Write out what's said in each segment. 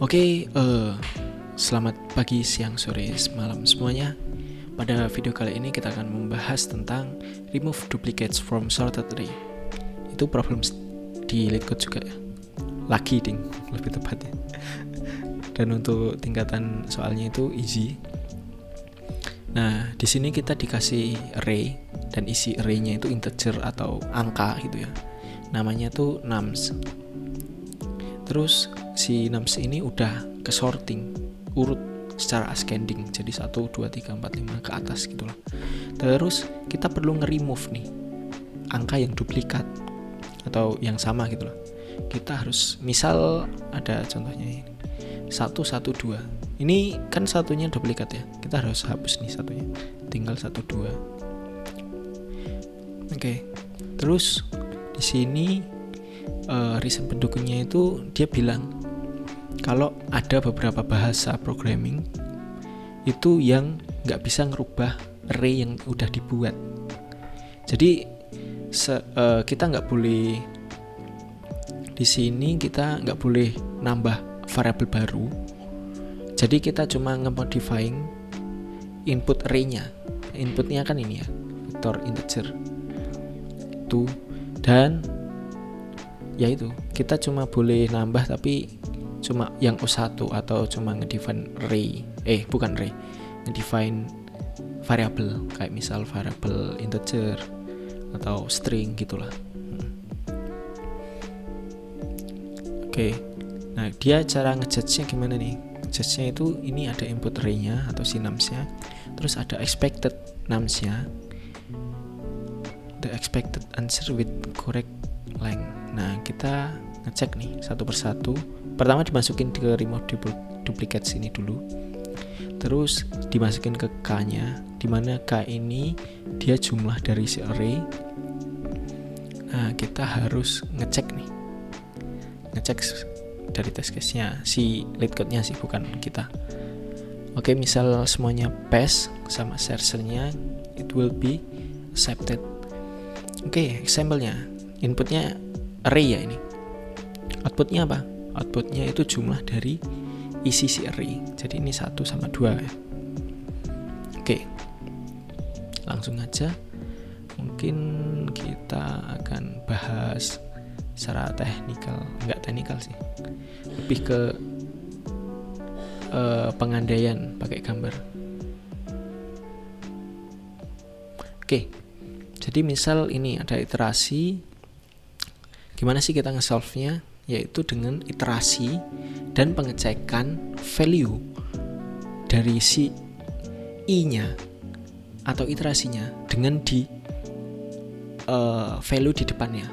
Oke, selamat pagi, siang, sore, malam semuanya. Pada video kali ini kita akan membahas tentang remove duplicates from sorted array. Itu problem di LeetCode juga ya. Lagi ding, lebih tepatnya. Dan untuk tingkatan soalnya itu easy. Nah, di sini kita dikasih array dan isi array-nya itu integer atau angka gitu ya. Namanya tuh nums. Terus si nums ini udah ke sorting urut secara ascending, jadi 1, 2, 3, 4, 5 ke atas gitu loh. Terus kita perlu nge-remove nih angka yang duplikat atau yang sama gitu loh. Kita harus, misal ada contohnya ini 1, 1, 2. Ini kan satunya duplikat ya, kita harus hapus nih satunya, tinggal 1, 2. Oke. Terus di sini reason pendukungnya itu dia bilang kalau ada beberapa bahasa programming itu yang nggak bisa ngerubah array yang udah dibuat. Jadi kita nggak boleh di sini, kita nggak boleh nambah variabel baru. Jadi kita cuma nge-modifying input array-nya. Inputnya kan ini ya, vektor integer itu, dan ya itu kita cuma boleh nambah tapi cuma yang O1 atau cuma ngedefine array, bukan array, ngedefine variabel kayak misal variabel integer atau string gitulah. Oke. Nah, dia cara ngejudge-nya gimana nih? Ngejudge-nya itu ini ada input array-nya atau si nums-nya, terus ada expected nums-nya, the expected answer with correct length. Nah, kita ngecek nih satu persatu. Pertama dimasukin ke remove duplicate sini dulu. Terus dimasukin ke K-nya, dimana K ini dia jumlah dari si array. Nah, kita harus ngecek nih. Ngecek dari test case-nya, si LeetCode-nya sih, bukan kita. Oke, misal semuanya pass sama sersernya, it will be accepted. Oke, example-nya. Inputnya array ya ini. Outputnya apa? Outputnya itu jumlah dari isi si array. Jadi ini 1 sama 2 ya. Oke, langsung aja. Mungkin kita akan bahas secara teknikal. Enggak teknikal sih, lebih ke pengandaian pakai gambar. Oke, jadi misal ini ada iterasi. Gimana sih kita nge-solve-nya? Yaitu dengan iterasi dan pengecekan value dari si i-nya atau iterasinya dengan di value di depannya,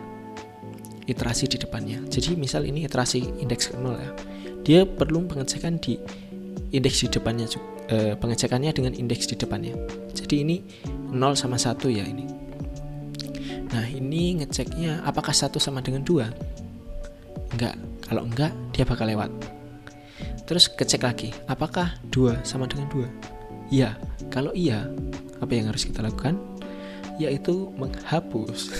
iterasi di depannya. Jadi misal ini iterasi indeks 0 ya, dia perlu pengecekan di indeks di depannya, pengecekannya dengan indeks di depannya. Jadi ini 0 sama 1 ya ini. Nah, ini ngeceknya apakah 1 sama dengan 2? Enggak. Kalau enggak, dia bakal lewat. Terus kecek lagi, apakah 2 sama dengan 2? Iya. Kalau iya, apa yang harus kita lakukan? Yaitu menghapus.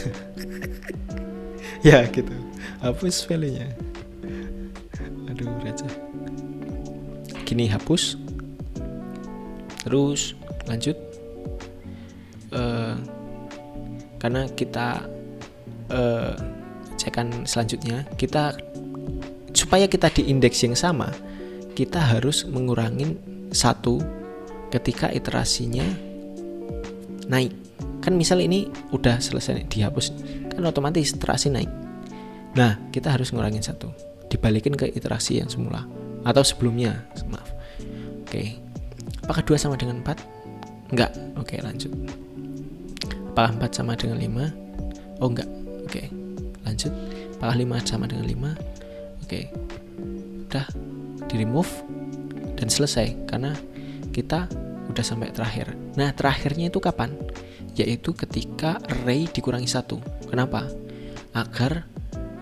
Ya gitu, hapus value-nya. Aduh, receh. Gini, hapus. Terus lanjut. Karena kita cekan selanjutnya, kita supaya kita di indeks yang sama, kita harus mengurangin 1 ketika iterasinya naik. Kan misal ini udah selesai dihapus, kan otomatis iterasi naik. Nah, kita harus ngurangin 1, dibalikin ke iterasi yang semula atau sebelumnya, maaf. Oke. Apakah 2 sama dengan 4? Enggak. Oke, lanjut. Apakah 4 sama dengan 5? Oh, enggak. Oke, lanjut. Apakah 5 sama dengan 5? Oke, udah di remove dan selesai, karena kita udah sampai terakhir. Nah, terakhirnya itu kapan? Yaitu ketika array dikurangi 1. Kenapa? Agar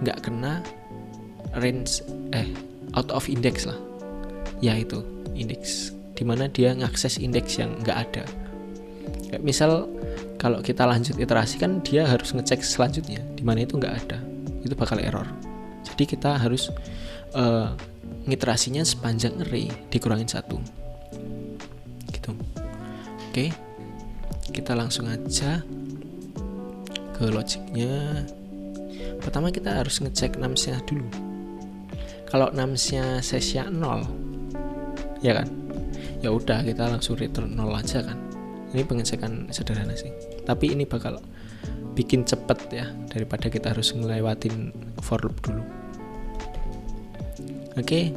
nggak kena range out of index lah. Yaitu indeks, dimana dia ngakses indeks yang nggak ada. Kayak misal kalau kita lanjut iterasi kan dia harus ngecek selanjutnya, dimana itu nggak ada, itu bakal error. Jadi kita harus ngiterasinya sepanjang array dikurangin 1 gitu. Oke, kita langsung aja ke logiknya. Pertama kita harus ngecek numsnya dulu. Kalau numsnya size-nya 0, ya kan, ya udah kita langsung return 0 aja kan. Ini pengecekan sederhana sih, tapi ini bakal bikin cepet ya daripada kita harus ngelewatin for loop dulu. Oke,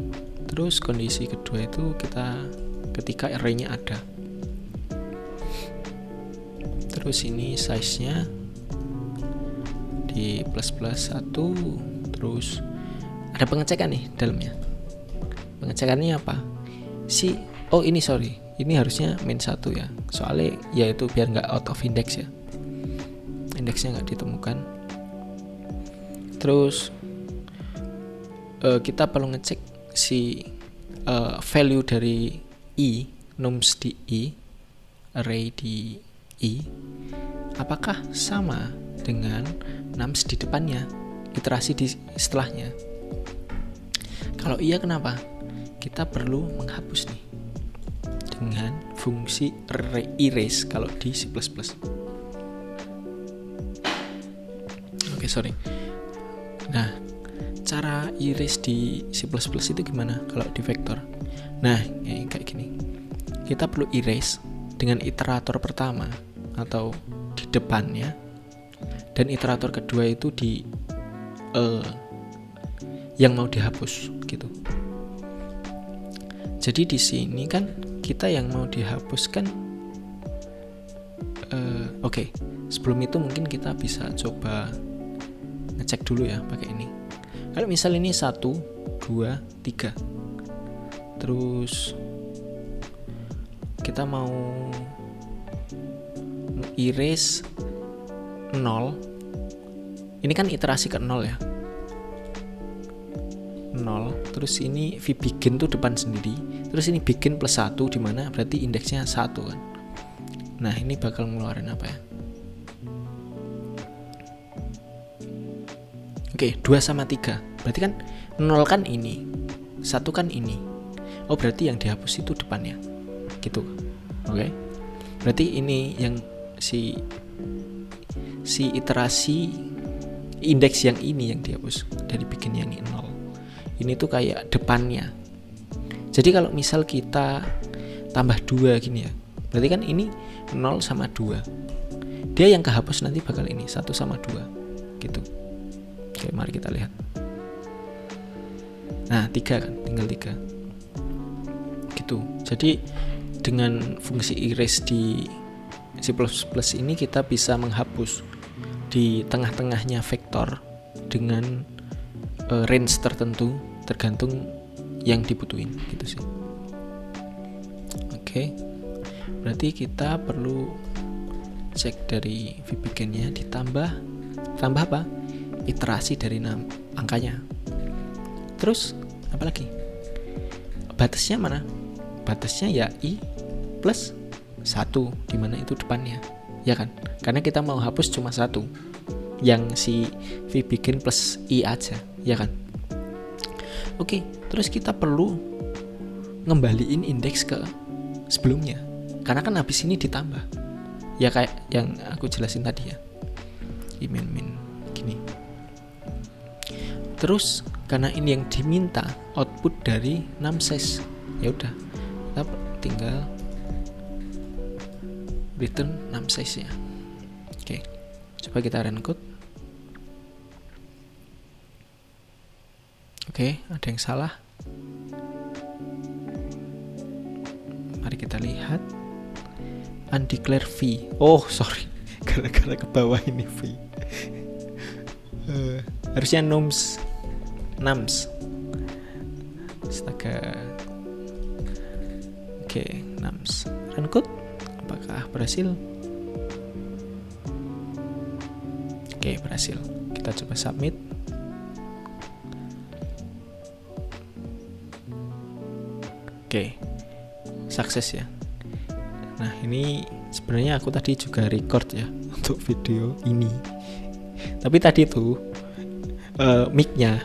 terus kondisi kedua itu kita ketika array-nya ada. Terus ini size-nya di ++1, terus ada pengecekan nih dalamnya. Pengecekannya apa? Ini harusnya min 1 ya. Soalnya yaitu biar nggak out of index ya. Indeksnya nggak ditemukan. Terus kita perlu ngecek si value dari i, nums di i, array di i, apakah sama dengan nums di depannya, iterasi di setelahnya. Kalau iya, kenapa? Kita perlu menghapus nih dengan fungsi erase kalau di C++. Oke, sorry. Nah, cara erase di C++ itu gimana kalau di vektor? Nah, kayak gini. Kita perlu erase dengan iterator pertama atau di depannya, dan iterator kedua itu di yang mau dihapus gitu. Jadi di sini kan kita yang mau dihapuskan. Oke. Sebelum itu mungkin kita bisa coba ngecek dulu ya pakai ini. Kalau misal ini 1, 2, 3, terus kita mau erase 0, ini kan iterasi ke 0 ya, 0, terus ini v begin tuh depan sendiri, terus ini begin +1 dimana berarti indeksnya 1 kan. Nah, ini bakal ngeluarin apa ya? Oke, 2 sama 3. Berarti kan 0 kan ini, 1 kan ini. Oh, berarti yang dihapus itu depannya. Gitu. Oke. Berarti ini yang si iterasi indeks yang ini yang dihapus dari begin yang ini 0. Ini tuh kayak depannya. Jadi kalau misal kita tambah 2 gini ya, berarti kan ini 0 sama 2. Dia yang kehapus nanti bakal ini 1 sama 2 gitu. Oke, mari kita lihat. Nah, 3 kan, tinggal 3 gitu. Jadi dengan fungsi erase di C++ ini kita bisa menghapus di tengah-tengahnya vektor dengan range tertentu tergantung yang dibutuhin gitu sih. Oke. Berarti kita perlu cek dari vBegin-nya ditambah apa? Iterasi dari angkanya. Terus apa lagi? Batasnya mana? Batasnya ya i plus 1, dimana itu depannya, ya kan? Karena kita mau hapus cuma 1, yang si vBegin plus i aja, ya kan? Oke, terus kita perlu ngembaliin indeks ke sebelumnya, karena kan habis ini ditambah, ya kayak yang aku jelasin tadi ya, min gini. Terus karena ini yang diminta output dari numsize, ya udah kita tinggal return numsize-nya. Oke, coba kita run code. Oke, ada yang salah. Mari kita lihat. Undeclared v. Oh, sorry. Gara-gara ke bawah ini v. Harusnya nums. Astaga. Oke, nums. Run code. Apakah berhasil? Oke, berhasil. Kita coba submit. Oke, sukses ya. Nah, ini sebenarnya aku tadi juga record ya untuk video ini. Tapi tadi tuh mic-nya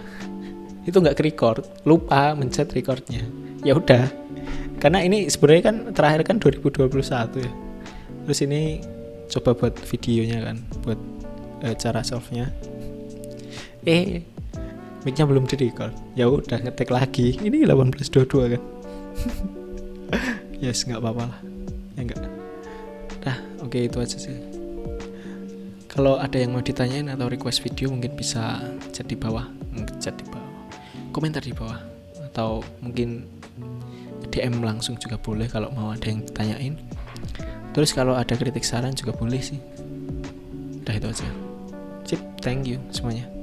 itu nggak ke-record, lupa mencet recordnya. Ya udah, karena ini sebenarnya kan terakhir kan 2021 ya. Terus ini coba buat videonya kan, buat cara solve-nya. Mic-nya belum di-record. Ya udah ngetek lagi. Ini 18.22 kan. Yes, nggak apa-apa lah. Ya enggak. Dah, oke, itu aja sih. Kalau ada yang mau ditanyain atau request video mungkin bisa chat di bawah, komentar di bawah, atau mungkin DM langsung juga boleh kalau mau ada yang tanyain. Terus kalau ada kritik saran juga boleh sih. Udah itu aja. Sip, thank you semuanya.